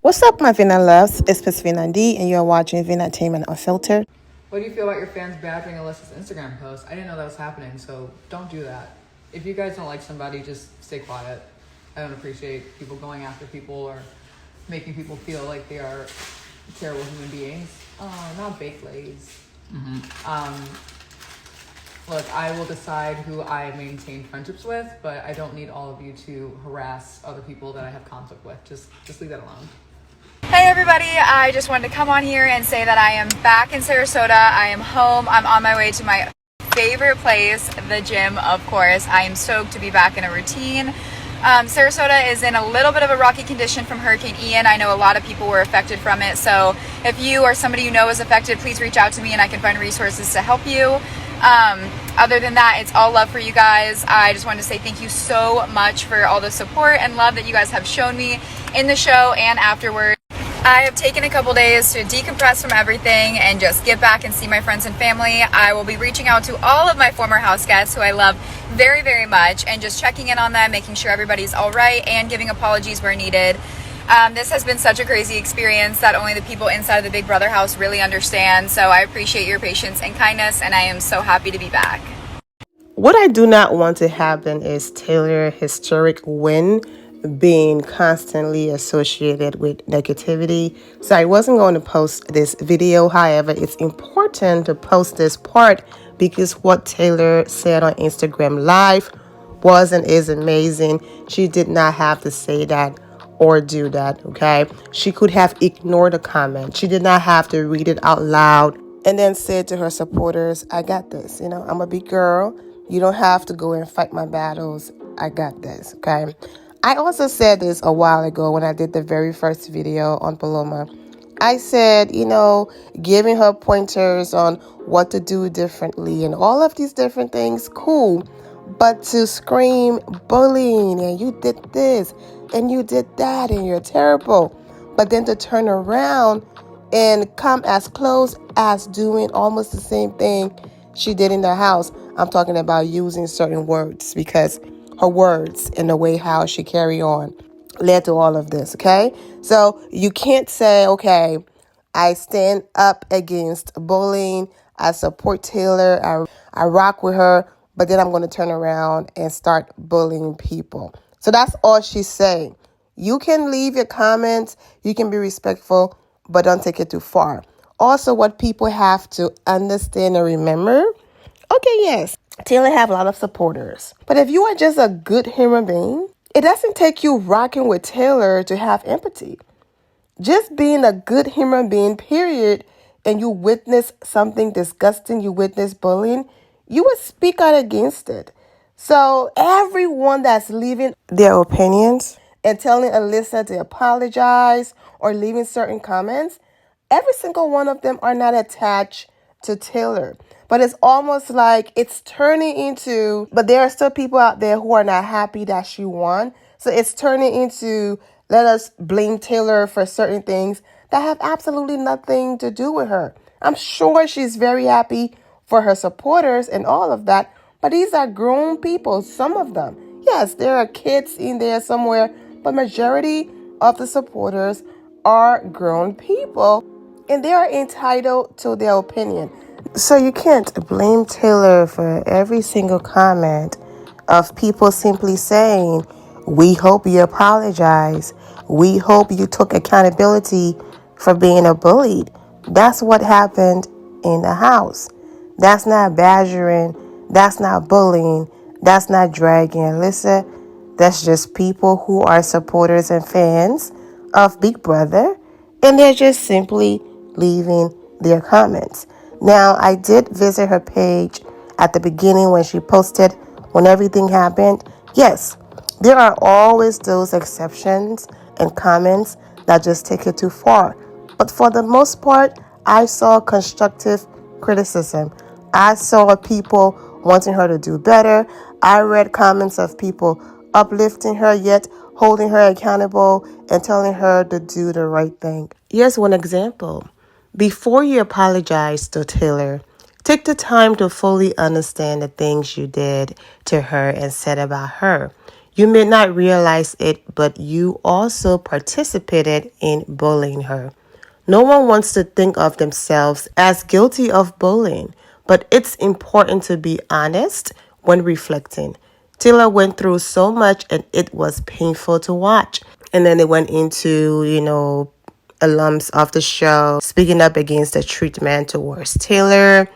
What's up, my Vina loves? It's Miss Vina D, and you're watching Vinatainment Unfiltered. What do you feel about your fans badgering Alyssa's Instagram post? I didn't know that was happening, so don't do that. If you guys don't like somebody, just stay quiet. I don't appreciate people going after people or making people feel like they are terrible human beings. Oh, not baked lays. Look, I will decide who I maintain friendships with, but I don't need all of you to harass other people that I have conflict with. Just leave that alone. Hey everybody, I just wanted to come on here and say that I am back in Sarasota. I am home. I'm on my way to my favorite place, the gym, of course. I am stoked to be back in a routine. Sarasota is in a little bit of a rocky condition from Hurricane Ian. I know a lot of people were affected from it, so if you or somebody you know is affected, please reach out to me and I can find resources to help you. Other than that, it's all love for you guys. I just wanted to say thank you so much for all the support and love that you guys have shown me in the show and afterwards. I have taken a couple days to decompress from everything and just get back and see my friends and family. I will be reaching out to all of my former house guests who I love very, very much and just checking in on them, making sure everybody's all right and giving apologies where needed. This has been such a crazy experience that only the people inside of the Big Brother house really understand. So I appreciate your patience and kindness, and I am so happy to be back. What I do not want to happen is Taylor's historic win being constantly associated with negativity. So I wasn't going to post this video. However, it's important to post this part because what Taylor said on Instagram Live was and is amazing. She did not have to say that or do that, okay? She could have ignored the comment. She did not have to read it out loud and then said to her supporters, I got this. I'm a big girl. You don't have to go and fight my battles. I got this, okay? I also said this a while ago when I did the very first video on Paloma. I said, giving her pointers on what to do differently and all of these different things, cool. But to scream bullying and you did this and you did that and you're terrible. But then to turn around and come as close as doing almost the same thing she did in the house. I'm talking about using certain words because her words and the way how she carried on led to all of this, okay? So you can't say, okay, I stand up against bullying, I support Taylor, I rock with her, but then I'm going to turn around and start bullying people. So that's all she's saying. You can leave your comments, you can be respectful, but don't take it too far. Also, what people have to understand and remember, okay, yes, Taylor have a lot of supporters. But if you are just a good human being, it doesn't take you rocking with Taylor to have empathy. Just being a good human being, period, and you witness something disgusting, you witness bullying, you would speak out against it. So everyone that's leaving their opinions and telling Alyssa to apologize or leaving certain comments, every single one of them are not attached to Taylor. But it's almost like it's turning into, but there are still people out there who are not happy that she won. So it's turning into, let us blame Taylor for certain things that have absolutely nothing to do with her. I'm sure she's very happy for her supporters and all of that. But these are grown people, some of them. Yes, there are kids in there somewhere, but majority of the supporters are grown people and they are entitled to their opinion. So you can't blame Taylor for every single comment of people simply saying, we hope you apologize. We hope you took accountability for being a bullied. That's what happened in the house. That's not badgering. That's not bullying. That's not dragging Alyssa. That's just people who are supporters and fans of Big Brother. And they're just simply leaving their comments. Now, I did visit her page at the beginning when she posted when everything happened. Yes, there are always those exceptions and comments that just take it too far. But for the most part, I saw constructive criticism. I saw people wanting her to do better. I read comments of people uplifting her, yet holding her accountable and telling her to do the right thing. Here's one example. Before you apologize to Taylor, take the time to fully understand the things you did to her and said about her. You may not realize it, but you also participated in bullying her. No one wants to think of themselves as guilty of bullying, but it's important to be honest when reflecting. Taylor went through so much and it was painful to watch. And then they went into, alums of the show speaking up against the treatment towards Taylor.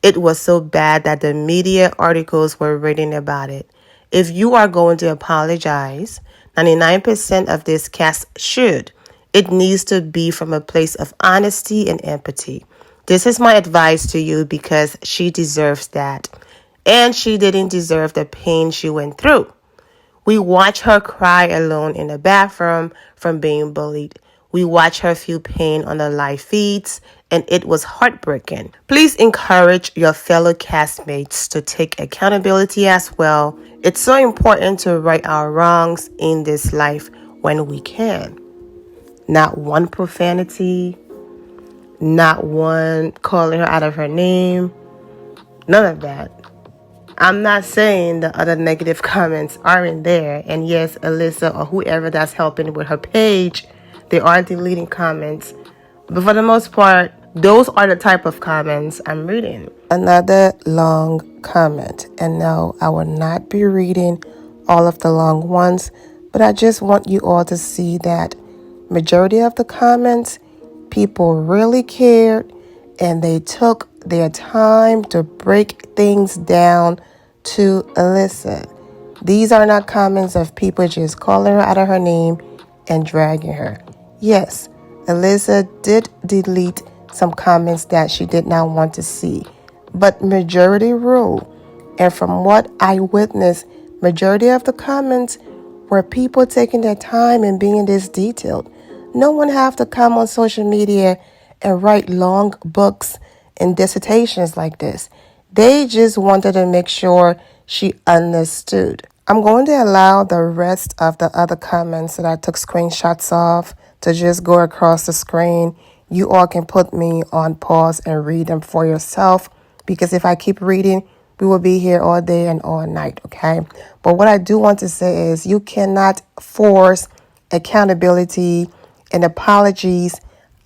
It was so bad that the media articles were written about it. If you are going to apologize, 99% of this cast should. It needs to be from a place of honesty and empathy. This is my advice to you because she deserves that. And she didn't deserve the pain she went through. We watch her cry alone in the bathroom from being bullied. We watch her feel pain on the live feeds, and it was heartbreaking. Please encourage your fellow castmates to take accountability as well. It's so important to right our wrongs in this life when we can. Not one profanity, not one calling her out of her name, none of that. I'm not saying the other negative comments aren't there. And yes, Alyssa or whoever that's helping with her page, they are deleting comments. But for the most part, those are the type of comments I'm reading. Another long comment. And no, I will not be reading all of the long ones. But I just want you all to see that majority of the comments, people really cared. And they took their time to break things down to Alyssa. These are not comments of people just calling her out of her name and dragging her. Yes, Alyssa did delete some comments that she did not want to see, but majority rule. And from what I witnessed, majority of the comments were people taking their time and being this detailed. No one have to come on social media and write long books and dissertations like this. They just wanted to make sure she understood. I'm going to allow the rest of the other comments that I took screenshots of to just go across the screen. You all can put me on pause and read them for yourself, because if I keep reading, we will be here all day and all night, okay? But what I do want to say is you cannot force accountability and apologies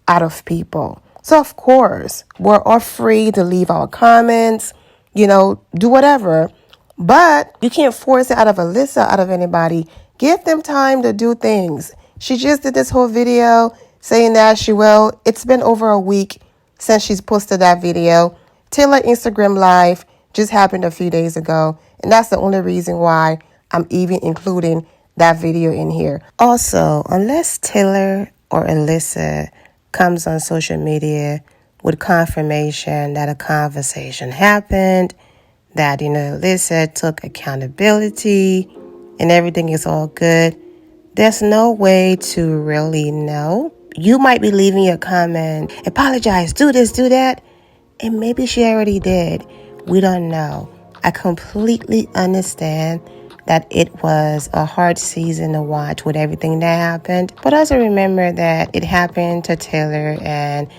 out of people. So, of course, we're all free to leave our comments, do whatever. But you can't force it out of Alyssa, out of anybody. Give them time to do things. She just did this whole video saying that it's been over a week since she's posted that video. Taylor Instagram Live just happened a few days ago. And that's the only reason why I'm even including that video in here. Also, unless Taylor or Alyssa comes on social media with confirmation that a conversation happened, that, Alyssa took accountability and everything is all good, there's no way to really know. You might be leaving your comment, apologize, do this, do that, and maybe she already did. We don't know. I completely understand that it was a hard season to watch with everything that happened. But also remember that it happened to Taylor and,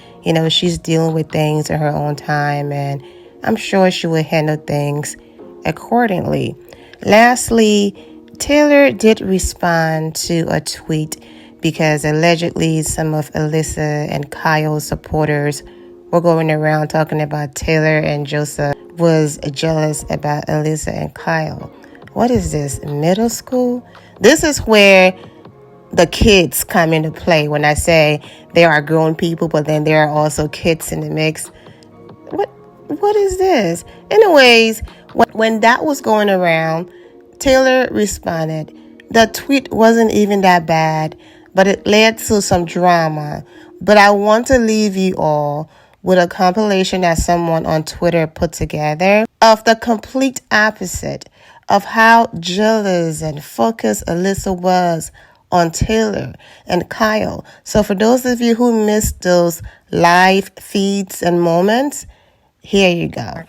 she's dealing with things in her own time, and I'm sure she will handle things accordingly. Lastly, Taylor did respond to a tweet because allegedly some of Alyssa and Kyle's supporters were going around talking about Taylor and Joseph was jealous about Alyssa and Kyle. What is this, middle school? This is where the kids come into play when I say there are grown people, but then there are also kids in the mix. What is this? Anyways, when that was going around, Taylor responded. The tweet wasn't even that bad, but it led to some drama. But I want to leave you all with a compilation that someone on Twitter put together of the complete opposite of how jealous and focused Alyssa was on Taylor and Kyle. So for those of you who missed those live feeds and moments, here you go.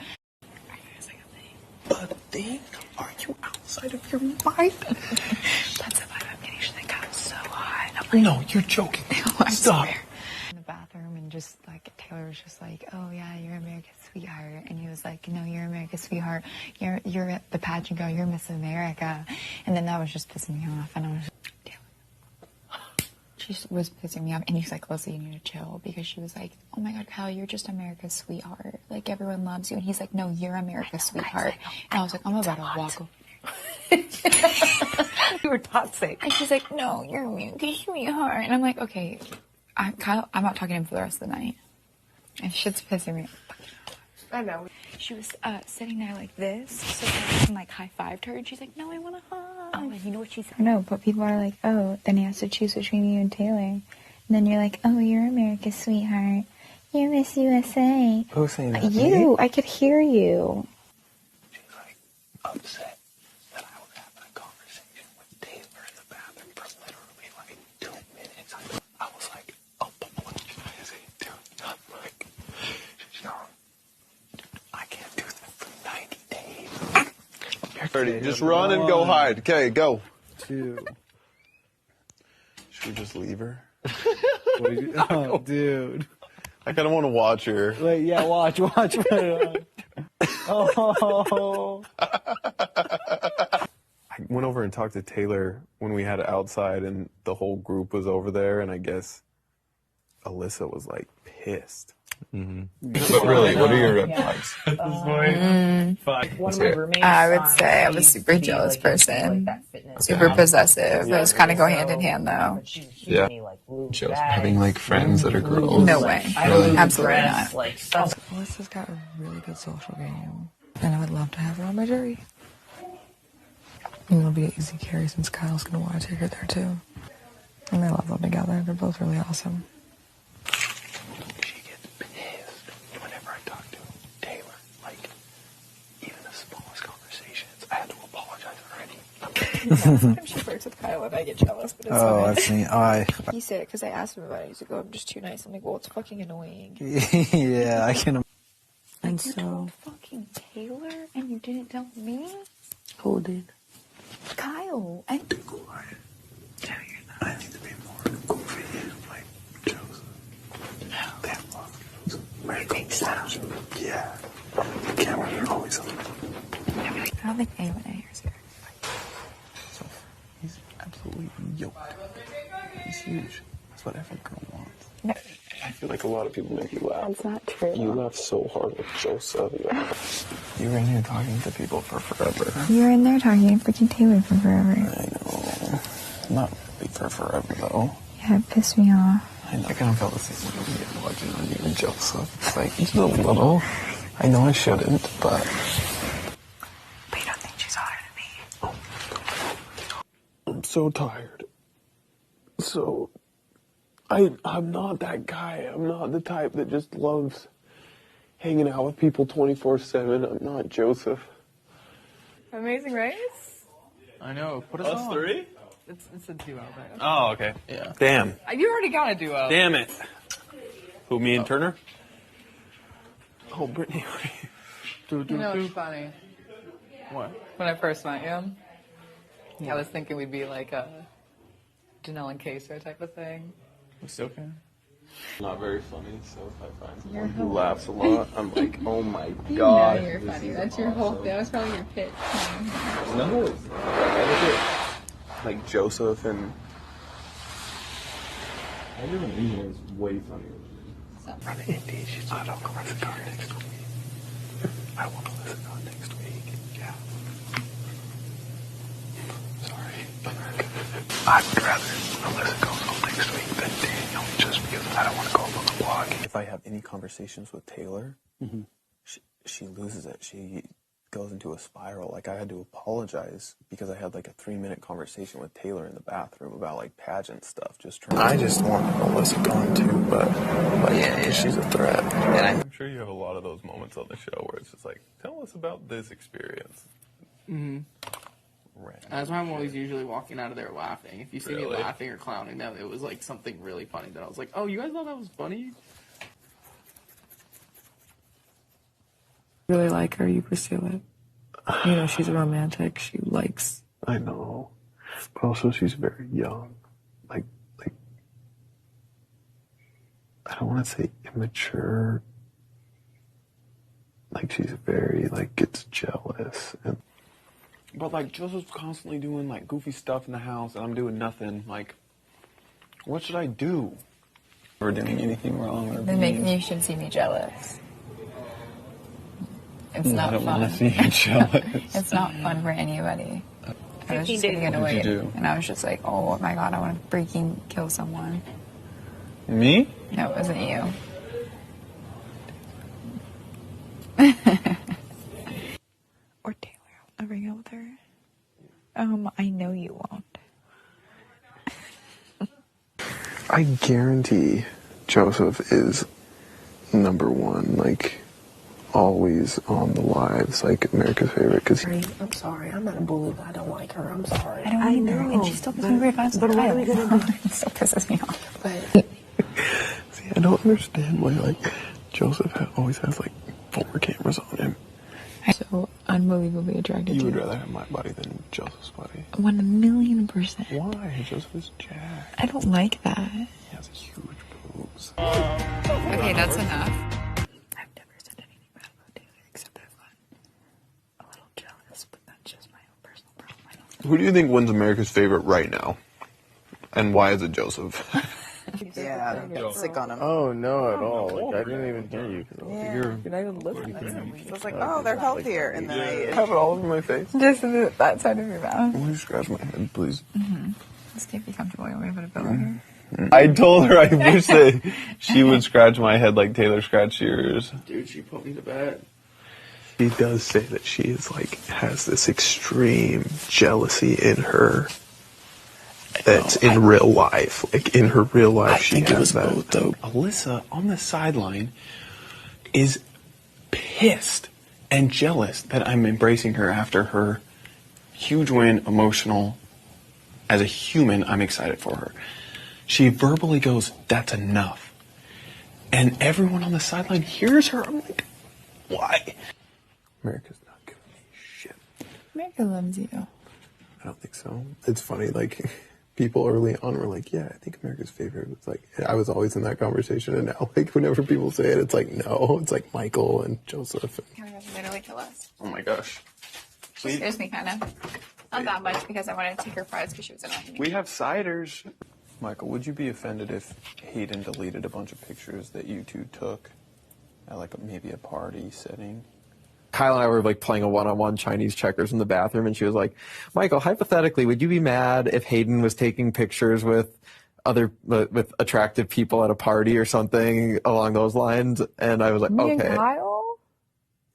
A thing? Are you outside of your mind? That's the vibe I'm getting. She's like, I'm so hot. I'm like, No, you're joking. I Stop. swear. In the bathroom and and just like Taylor was just like, oh yeah, you're America's sweetheart, and he was like, no, you're America's sweetheart, you're the pageant girl, you're Miss America, and then that was just pissing me off, and I was like, Taylor, she was pissing me off, and he's like, Alyssa, you need to chill, because she was like, oh my god, Kyle, you're just America's sweetheart, like everyone loves you, and he's like, no, you're America's sweetheart, and I was like, I'm about to walk over. You were toxic. And she's like, no, you're America's sweetheart, and I'm like, okay. Kyle, I'm not talking to him for the rest of the night. And shit's pissing me off. I know. She was sitting there like this, so I can like high-fived her, and she's like, no, I want to hug. Oh, and you know what she said? No, but people are like, oh, then he has to choose between you and Taylor. And then you're like, oh, you're America's sweetheart. You're Miss USA. Who's saying that? You, I could hear you. She's like upset that I was having a conversation with Taylor in the bathroom for literally like 2 minutes. I was like, oh, but what is he doing? I'm like, Sean, I can't do that for 90 days. 30. Just run and go hide. Okay, go. 2. Should we just leave her? Oh, dude. I kind of want to watch her. Wait, yeah, watch. Put it on. Oh. I went over and talked to Taylor when we had it outside, and the whole group was over there, and I guess Alyssa was like pissed. But really, what are your red flags? At this point, one of my roommates. I would say I was a super jealous person. Super possessive. Those kind of go hand in hand, though. Yeah. Just having like friends that are girls. No way. Absolutely not. Alyssa's got a really good social game, and I would love to have her on my jury. And it'll be an easy carry since Kyle's going to want to take her there too. And they love them together. They're both really awesome. She gets pissed whenever I talk to Taylor. Like, even the smallest conversations, I had to apologize already. Sometimes she flirts with Kyle and I get jealous, but it's Oh, fine. that's me. He said it because I asked him about it. He's like, oh, I'm just too nice. I'm like, well, it's fucking annoying. Yeah, I can. And You so, told fucking Taylor and you didn't tell me? who did? Kyle. And Quiet. Tell you that I need to be more goofy, like Joseph. They love Joseph. Very big sound. Yeah. The cameras are always on. I don't think anyone in here is here. So he's absolutely yoked. He's huge. That's what every girl wants. No. I feel like a lot of people make you laugh. That's not true. You laugh so hard with Joseph. You were in here talking to people for forever. You're in there talking to freaking Taylor for forever. I know. Not really for forever, though. Yeah, it pissed me off. I know. I kind of felt the same way watching on you and Joseph. It's like, just a little. I know I shouldn't, but... But you don't think she's hotter than me? I'm so tired. So... I'm not that guy. I'm not the type that just loves hanging out with people 24/7. I'm not Joseph. Amazing Race? I know. Put us Us on. three? It's a duo. But Oh, okay. Yeah. Damn. you already got a duo. Damn it. Who, me and Turner? Oh, Brittany. You know what's funny? What? When I first met you, I was thinking we'd be like a Janelle and Queso type of thing. We still can. Not very funny, so if I find someone who laughs a lot, I'm like, oh my god. you're funny. That's your whole thing. That was probably your pitch. No. Like Joseph and... Everyone in here is way funnier. Brother Indy, she's not on the car next week. I want to listen on next week. Yeah. Sorry. I'd rather Alyssa goes on next week than Daniel, just because I don't want to go up on the blog. If I have any conversations with Taylor, she loses it. She goes into a spiral. Like, I had to apologize because I had like a 3-minute conversation with Taylor in the bathroom about like pageant stuff. Just trying. I just want Alyssa gone too, but like, she's a threat. I'm sure you have a lot of those moments on the show where it's just like, tell us about this experience. Right. That's why I'm always usually walking out of there laughing. If you see me Really? laughing or clowning, that it was like something really funny that I was like, oh, you guys thought that was funny? Really like her, you pursue it. You know, she's a romantic. She likes. I know, but also she's very young. Like I don't want to say immature. Like, she's very, like, gets jealous. But, like, Joseph's constantly doing, like, goofy stuff in the house, and I'm doing nothing. Like, what should I do? Or doing anything wrong. Or Then you should see me jealous. It's not I don't fun. want to see you jealous. It's not fun for anybody. I was just getting annoyed, and I was just like, oh my god, I want to freaking kill someone. Me? No, it wasn't you. Or Taylor. I'll never go with her. I know you won't. I guarantee Joseph is number one, like, always on the lives, like, America's favorite. Cause I'm sorry. I'm not a bully, but I don't like her. I'm sorry. I don't either. And she still pisses me off. But what are we gonna do? It still pisses me off. But see, I don't understand why, like, Joseph always has, like, 4 cameras on him. I'm so unbelievably attracted to you. You would rather have my body than Joseph's body. 1,000,000%. Why? Joseph is jacked. I don't like that. He has huge boobs. Okay, that's enough. I've never said anything bad about Taylor except I've gotten a little jealous, but that's just my own personal problem. Who do you think wins America's favorite right now? And why is it Joseph? Yeah, sick on him. Oh, no, at all. Like, I didn't even hear you. Yeah. You're I even listen to them. I was like, oh, they're healthier. And then I have it all over my face. Just that side of your mouth. Will you scratch my head, please? Just can't be comfortable. You want me to put a pillow here? I told her I wish that she would scratch my head like Taylor scratched yours. Dude, she put me to bed. She does say that she is, like, has this extreme jealousy in her. That's in real life. Like, in her real life, she has that. Both, though. Alyssa, on the sideline, is pissed and jealous that I'm embracing her after her huge win, emotional. As a human, I'm excited for her. She verbally goes, that's enough. And everyone on the sideline hears her. I'm like, why? America's not giving me shit. America loves you. I don't think so. It's funny, like, people early on were like, yeah, I think America's favorite. It's like, I was always in that conversation, and now, like, whenever people say it, it's like, no, it's like Michael and Joseph. You're gonna literally kill us. Oh my gosh. She scares me, kind of. Not that much, because I wanted to take her prize because she was annoying me. We have ciders. Michael, would you be offended if Hayden deleted a bunch of pictures that you two took at, like, maybe a party setting? Kyle and I were like playing a one-on-one Chinese checkers in the bathroom, and she was like, Michael, hypothetically, would you be mad if Hayden was taking pictures with with attractive people at a party or something along those lines? And I was like, Me okay. and Kyle?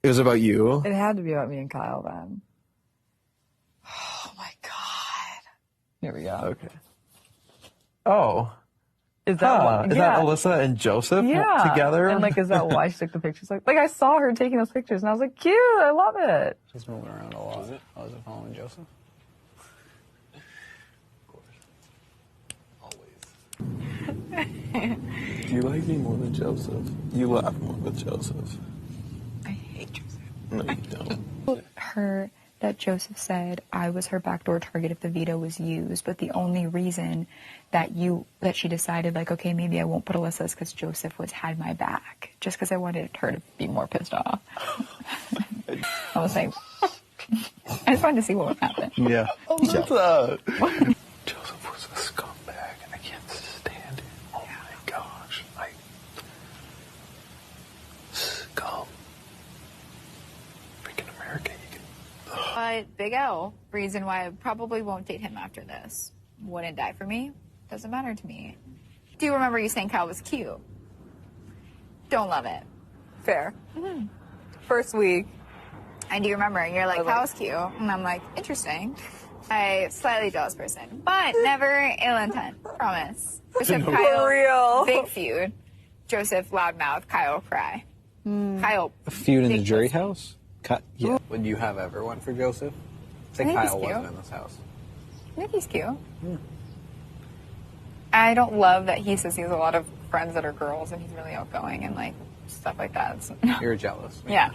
It was about you. It had to be about me and Kyle then. Oh my god. Here we go. Okay. Oh. Is that Is that Alyssa and Joseph together? And like, is that why she took the pictures? Like I saw her taking those pictures, and I was like, cute, I love it. She's moving around a lot. I was following Joseph. Do you like me more than Joseph? You laugh more with Joseph. I hate Joseph. No, you don't. Her that Joseph said I was her backdoor target if the veto was used, but the only reason that she decided, like, okay, maybe I won't put Alyssa is because Joseph had my back, just because I wanted her to be more pissed off. I was like, I just wanted to see what would happen. Yeah. Alyssa! Joseph was a scumbag, and I can't stand it. Oh my gosh. Scum. Freaking America, you can... But Big L, reason why I probably won't date him after this. Wouldn't die for me. Doesn't matter to me. Do you remember you saying Kyle was cute? Don't love it. Fair. First week. I do remember. And you're like, Kyle's cute. And I'm like, interesting. I slightly jealous person, but never ill intent. Promise. Joseph, Kyle, For real. big feud. Joseph, loudmouth. Kyle, cry. Kyle. A feud in the big jury pussy. house? Yeah. Would you have ever one for Joseph? Say I think he's Kyle cute. wasn't in this house. I think he's cute. I don't love that he says he has a lot of friends that are girls and he's really outgoing and like stuff like that. So, You're jealous. yeah.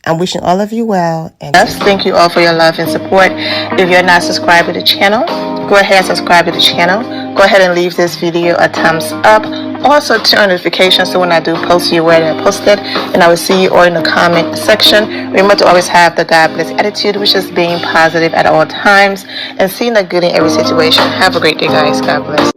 I'm wishing all of you well. And yes, thank you all for your love and support. If you're not subscribed to the channel, go ahead and subscribe to the channel. Go ahead and leave this video a thumbs up. Also turn on notifications so when I do post, you're aware that I posted, and I will see you all in the comment section. Remember to always have the God bless attitude, which is being positive at all times and seeing the good in every situation. Have a great day, guys. God bless.